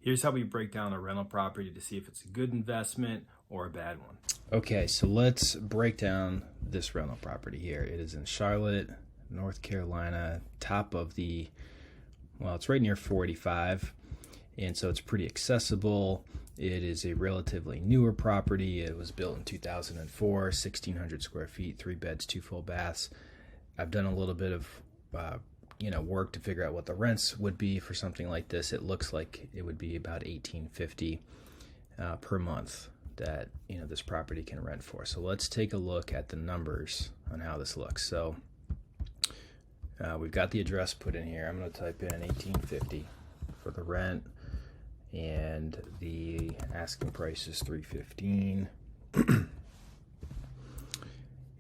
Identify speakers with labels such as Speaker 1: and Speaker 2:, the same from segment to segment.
Speaker 1: Here's how we break down a rental property to see if it's a good investment or a bad one.
Speaker 2: Okay, so let's break down this rental property here. It is in Charlotte, North Carolina, top of the, well, it's right near 485, and so it's pretty accessible. It is a relatively newer property. It was built in 2004, 1,600 square feet, 3 beds, 2 full baths. I've done a little bit of work to figure out what the rents would be for something like this. It looks like it would be about $1,850 per month that this property can rent for. So let's take a look at the numbers on how this looks. So we've got the address put in here. I'm going to type in $1,850 for the rent, and the asking price is $315. And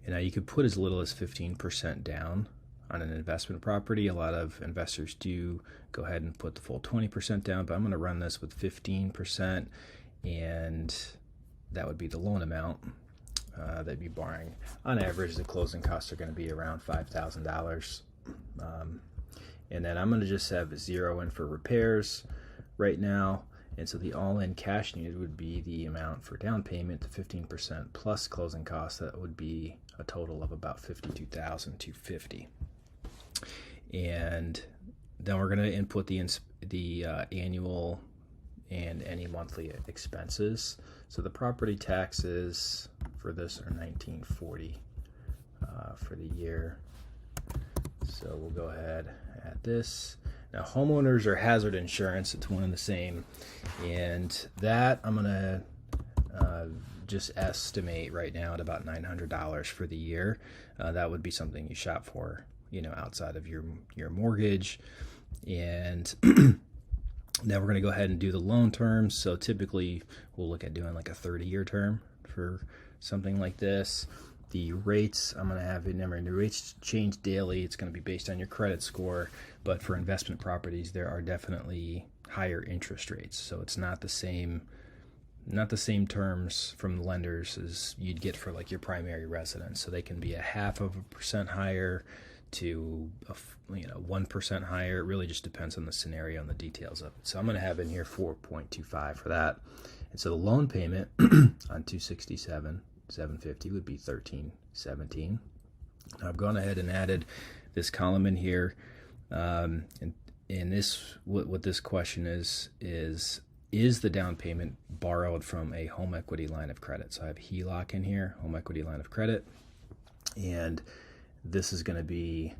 Speaker 2: now you could put as little as 15% down on an investment property. A lot of investors do go ahead and put the full 20% down, but I'm going to run this with 15%, and that would be the loan amount. They'd be borrowing. On average, the closing costs are going to be around $5,000. And then I'm going to just have 0 in for repairs right now. And so the all-in cash needed would be the amount for down payment to 15% plus closing costs. That would be a total of about $52,250. And then we're going to input the annual and any monthly expenses. So the property taxes for this are $1,940 for the year. So we'll go ahead and add this. Now, homeowners or hazard insurance, it's one and the same. And that I'm going to just estimate right now at about $900 for the year. That would be something you shop for, outside of your mortgage. And then we're going to go ahead and do the loan terms. So typically we'll look at doing like a 30-year term for something like this. The rates I'm going to have in there, and the rates change daily. It's going to be based on your credit score, but for investment properties, there are definitely higher interest rates. So it's not the same terms from the lenders as you'd get for like your primary residence. So they can be 0.5% higher to 1% higher. It really just depends on the scenario and the details of it. So I'm going to have in here 4.25 for that. And so the loan payment on $267,750 would be $1,317. I've gone ahead and added this column in here, and this what this question is the down payment borrowed from a home equity line of credit? So I have HELOC in here, home equity line of credit, and this is going to be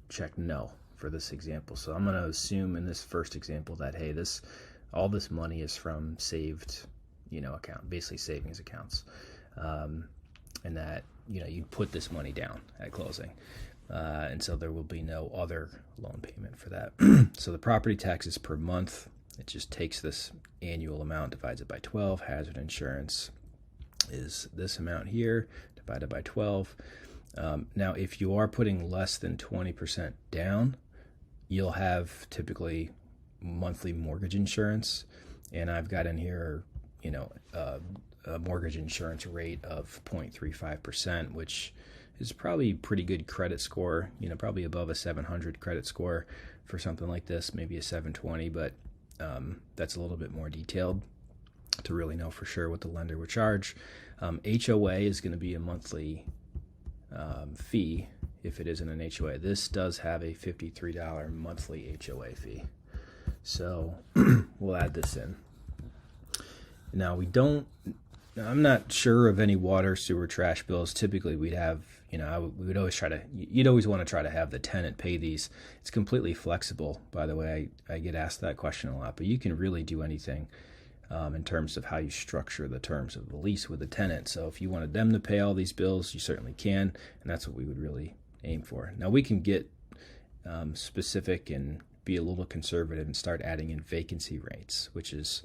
Speaker 2: checked no for this example. So I'm going to assume in this first example that, hey, all this money is from saved, account, basically savings accounts, and that you'd put this money down at closing, and so there will be no other loan payment for that. So the property taxes per month, it just takes this annual amount, divides it by 12. Hazard insurance is this amount here, divided by 12. Now, if you are putting less than 20% down, you'll have typically monthly mortgage insurance. And I've got in here, a mortgage insurance rate of 0.35%, which is probably pretty good credit score, probably above a 700 credit score for something like this, maybe a 720, but that's a little bit more detailed to really know for sure what the lender would charge. HOA is going to be a monthly fee if it isn't an HOA. This does have a $53 monthly HOA fee. So we'll add this in. Now I'm not sure of any water, sewer, trash bills. Typically we'd have, you'd always want to try to have the tenant pay these. It's completely flexible, by the way. I get asked that question a lot, but you can really do anything in terms of how you structure the terms of the lease with the tenant. So if you wanted them to pay all these bills, you certainly can, and that's what we would really aim for. Now we can get specific and be a little conservative and start adding in vacancy rates, which is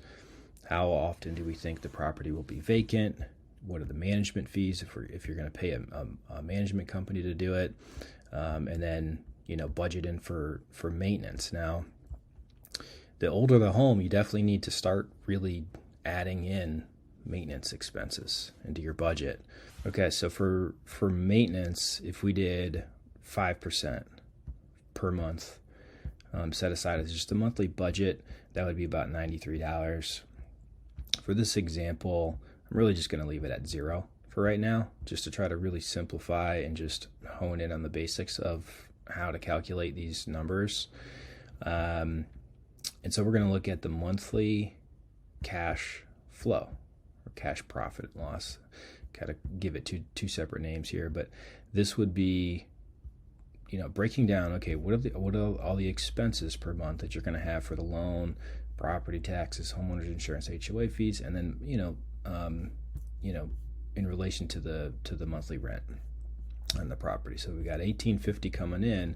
Speaker 2: how often do we think the property will be vacant? What are the management fees if you're going to pay a management company to do it? And then budget in for maintenance. Now, the older the home, you definitely need to start really adding in maintenance expenses into your budget. Okay, so for maintenance, if we did 5% per month, set aside as just a monthly budget, that would be about $93. For this example, I'm really just going to leave it at 0 for right now, just to try to really simplify and just hone in on the basics of how to calculate these numbers. And so we're going to look at the monthly cash flow or cash profit and loss. Got to give it two separate names here, but this would be, breaking down, okay, what are all the expenses per month that you're going to have for the loan, property taxes, homeowners insurance, HOA fees, and then, in relation to the monthly rent on the property. So we got $1,850 coming in,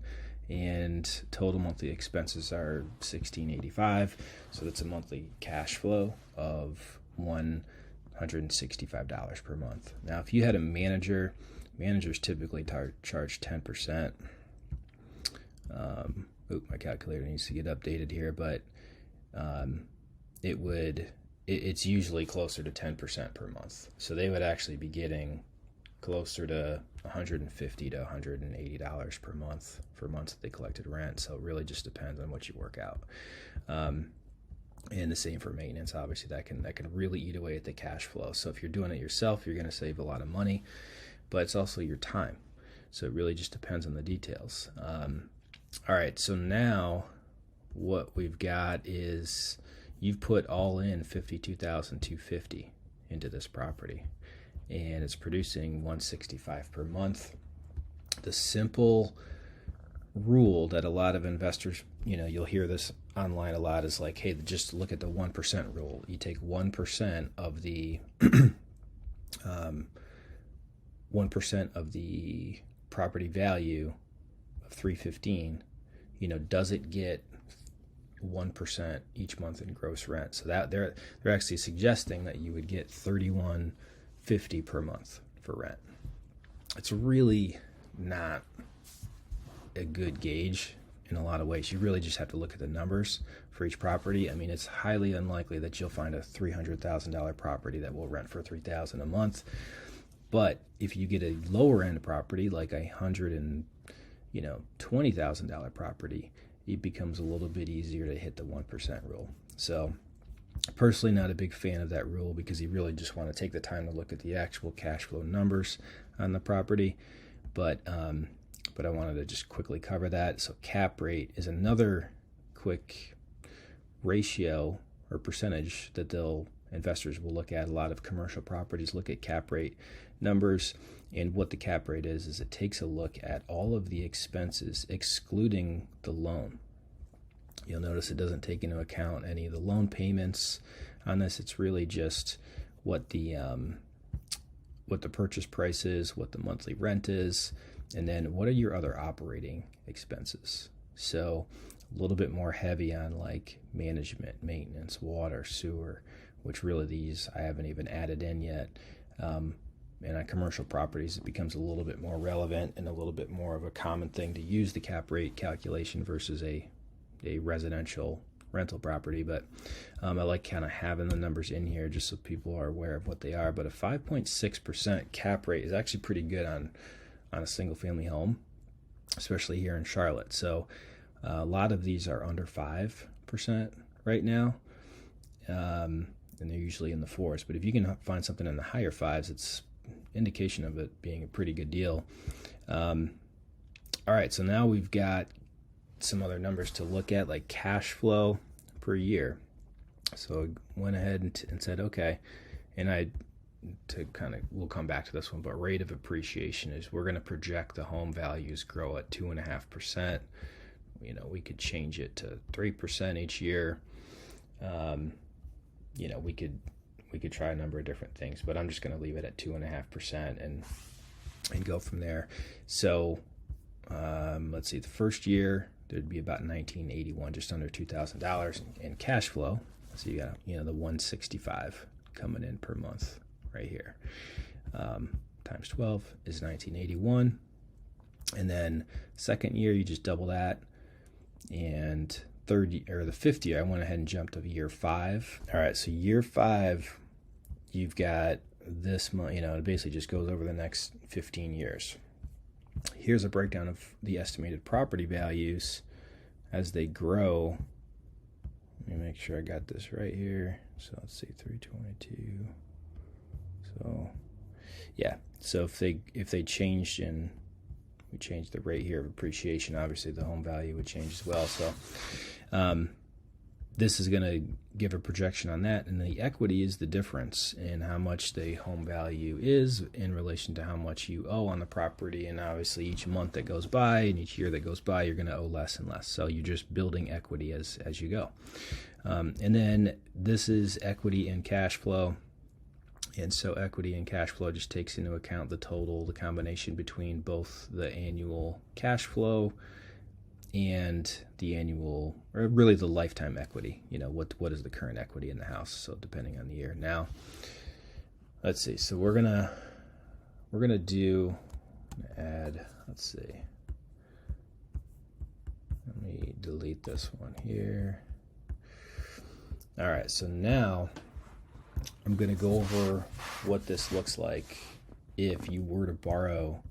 Speaker 2: and total monthly expenses are $1,685. So that's a monthly cash flow of $165 per month. Now, if you had a manager, managers typically charge 10%. My calculator needs to get updated here, but it's usually closer to 10% per month. So they would actually be getting closer to $150 to $180 per month for months that they collected rent. So it really just depends on what you work out. And the same for maintenance. Obviously, that can really eat away at the cash flow. So if you're doing it yourself, you're going to save a lot of money, but it's also your time. So it really just depends on the details. All right, so now what we've got is you've put all in $52,250 into this property, and it's producing $165 per month. The simple rule that a lot of investors, you'll hear this online a lot, is like, hey, just look at the 1% rule. You take 1% of the 1% of the property value of $315. Does it get 1% each month in gross rent? So that they're actually suggesting that you would get $31.50 per month for rent. It's really not a good gauge in a lot of ways. You really just have to look at the numbers for each property. I mean, it's highly unlikely that you'll find a $300,000 property that will rent for $3,000 a month. But if you get a lower end property, like $120,000 property, it becomes a little bit easier to hit the 1% rule. So personally, not a big fan of that rule, because you really just want to take the time to look at the actual cash flow numbers on the property. But I wanted to just quickly cover that. So cap rate is another quick ratio or percentage that investors will look at. A lot of commercial properties look at cap rate numbers, and what the cap rate is it takes a look at all of the expenses excluding the loan. You'll notice it doesn't take into account any of the loan payments on this. It's really just what the purchase price is, what the monthly rent is, and then what are your other operating expenses. So a little bit more heavy on like management, maintenance, water, sewer, which really these I haven't even added in yet. And on commercial properties, it becomes a little bit more relevant and a little bit more of a common thing to use the cap rate calculation versus a residential rental property. But I like kind of having the numbers in here just so people are aware of what they are. But a 5.6% cap rate is actually pretty good on a single family home, especially here in Charlotte. So a lot of these are under 5% right now. And they're usually in the 4s. But if you can find something in the higher 5s, it's indication of it being a pretty good deal. All right, so now we've got some other numbers to look at, like cash flow per year. So I went ahead and said, okay, and we'll come back to this one, but rate of appreciation is we're going to project the home values grow at 2.5%. We could change it to 3% each year. We could try a number of different things, but I'm just going to leave it at 2.5% and go from there. So let's see, the first year there'd be about $1,981, just under $2,000 in cash flow. So you got the $165 coming in per month right here. Times 12 is $1,981, and then second year you just double that, and the fifth year I went ahead and jumped to year 5. All right, so year 5. You've got this month, it basically just goes over the next 15 years. Here's a breakdown of the estimated property values as they grow, let me make sure I got this right here. So let's see, 322. So yeah, so if they changed we changed the rate here of appreciation, obviously the home value would change as well. So this is going to give a projection on that, and the equity is the difference in how much the home value is in relation to how much you owe on the property. And obviously each month that goes by and each year that goes by, you're going to owe less and less. So you're just building equity as you go. And then this is equity and cash flow. And so equity and cash flow just takes into account the combination between both the annual cash flow and the annual, or really the lifetime equity. What is the current equity in the house? So depending on the year. Now, let's see. So we're gonna add. Let's see. Let me delete this one here. All right. So now I'm going to go over what this looks like if you were to borrow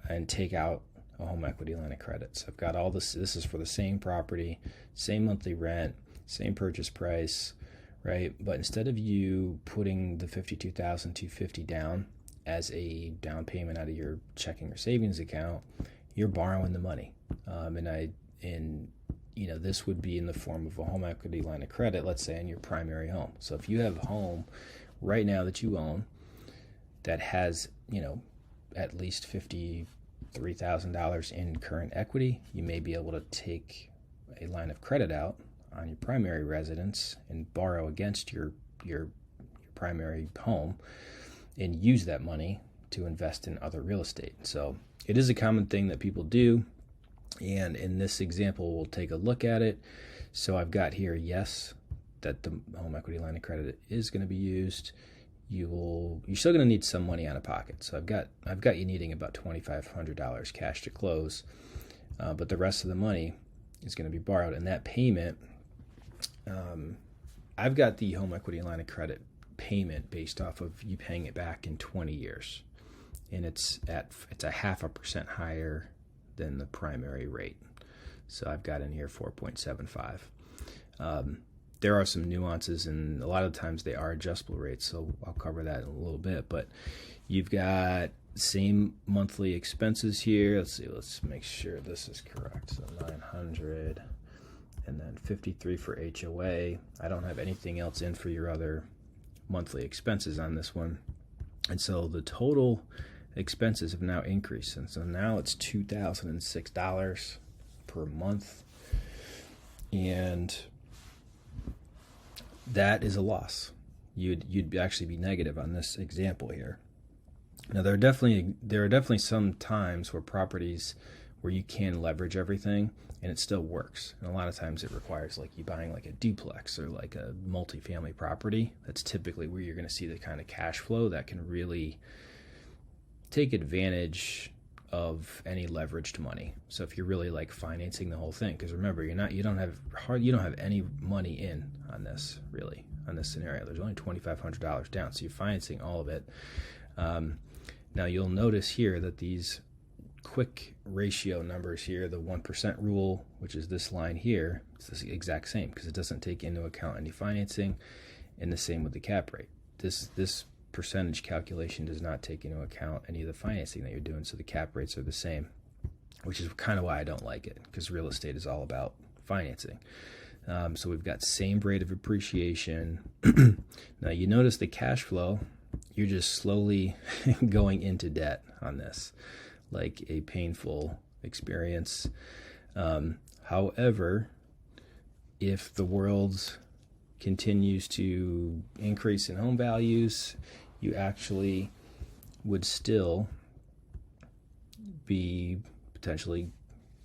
Speaker 2: and take out a home equity line of credit. So I've got all this. This is for the same property, same monthly rent, same purchase price, right? But instead of you putting the $52,250 down as a down payment out of your checking or savings account, you're borrowing the money. This would be in the form of a home equity line of credit, let's say, in your primary home. So if you have a home right now that you own that has, at least $53,000 in current equity, you may be able to take a line of credit out on your primary residence and borrow against your primary home and use that money to invest in other real estate. So it is a common thing that people do. And in this example, we'll take a look at it. So I've got here, yes, that the home equity line of credit is going to be used. You're still going to need some money out of pocket. So I've got you needing about $2,500 cash to close, but the rest of the money is going to be borrowed. And that payment, I've got the home equity line of credit payment based off of you paying it back in 20 years, and it's a 0.5% higher than the primary rate. So I've got in here 4.75. There are some nuances, and a lot of times they are adjustable rates, so I'll cover that in a little bit. But you've got same monthly expenses here. Let's see, let's make sure this is correct. So 900 and then 53 for HOA. I don't have anything else in for your other monthly expenses on this one. And so the total expenses have now increased, and so now it's $2,006 per month, and that is a loss. You'd actually be negative on this example here. Now there are definitely some times where properties where you can leverage everything and it still works, and a lot of times it requires like you buying like a duplex or like a multifamily property. That's typically where you're going to see the kind of cash flow that can really take advantage of any leveraged money. So if you're really like financing the whole thing, because remember, you don't have any money in on this really on this scenario. There's only $2,500 down, so you're financing all of it. Now you'll notice here that these quick ratio numbers here, the 1% rule, which is this line here, it's the exact same because it doesn't take into account any financing, and the same with the cap rate. This percentage calculation does not take into account any of the financing that you're doing, so the cap rates are the same, which is kind of why I don't like it, because real estate is all about financing. So we've got same rate of appreciation. Now you notice the cash flow, you're just slowly going into debt on this, like a painful experience. However, if the world continues to increase in home values, you actually would still be potentially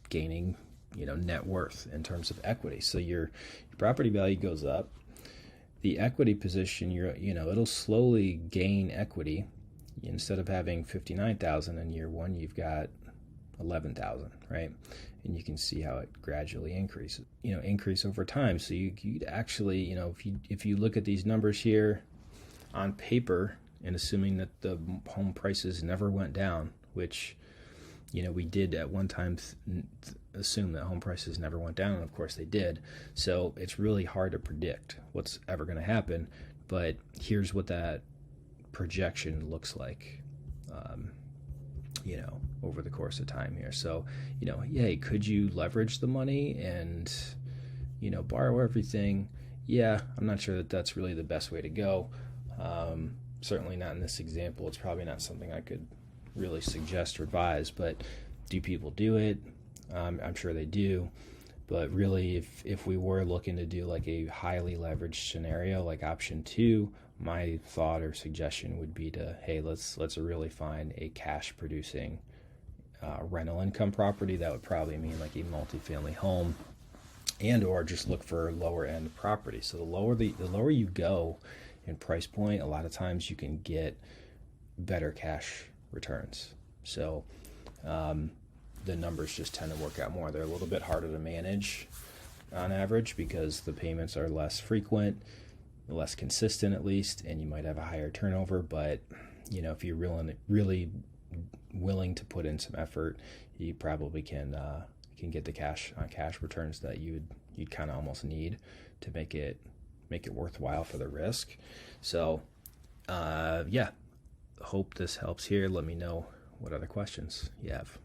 Speaker 2: gaining, net worth in terms of equity. So your property value goes up. The equity position, it'll slowly gain equity. Instead of having $59,000 in year one, you've got $11,000, right? And you can see how it gradually increases, increase over time. So you'd actually, if you look at these numbers here on paper, and assuming that the home prices never went down, which, we did at one time assume that home prices never went down, and of course they did. So it's really hard to predict what's ever going to happen. But here's what that projection looks like, over the course of time here. So, hey, could you leverage the money and, borrow everything? Yeah, I'm not sure that that's really the best way to go. Certainly not in this example. It's probably not something I could really suggest or advise, but do people do it? I'm sure they do. But really, if we were looking to do like a highly leveraged scenario, like option 2, my thought or suggestion would be to, hey, let's really find a cash producing rental income property. That would probably mean like a multifamily home, and or just look for lower end property. So the lower you go in price point, a lot of times you can get better cash returns. So the numbers just tend to work out more. They're a little bit harder to manage on average because the payments are less frequent, less consistent at least, and you might have a higher turnover. But if you're really willing to put in some effort, you probably can get the cash returns that you'd kind of almost need to make it worthwhile for the risk. So hope this helps here. Let me know what other questions you have.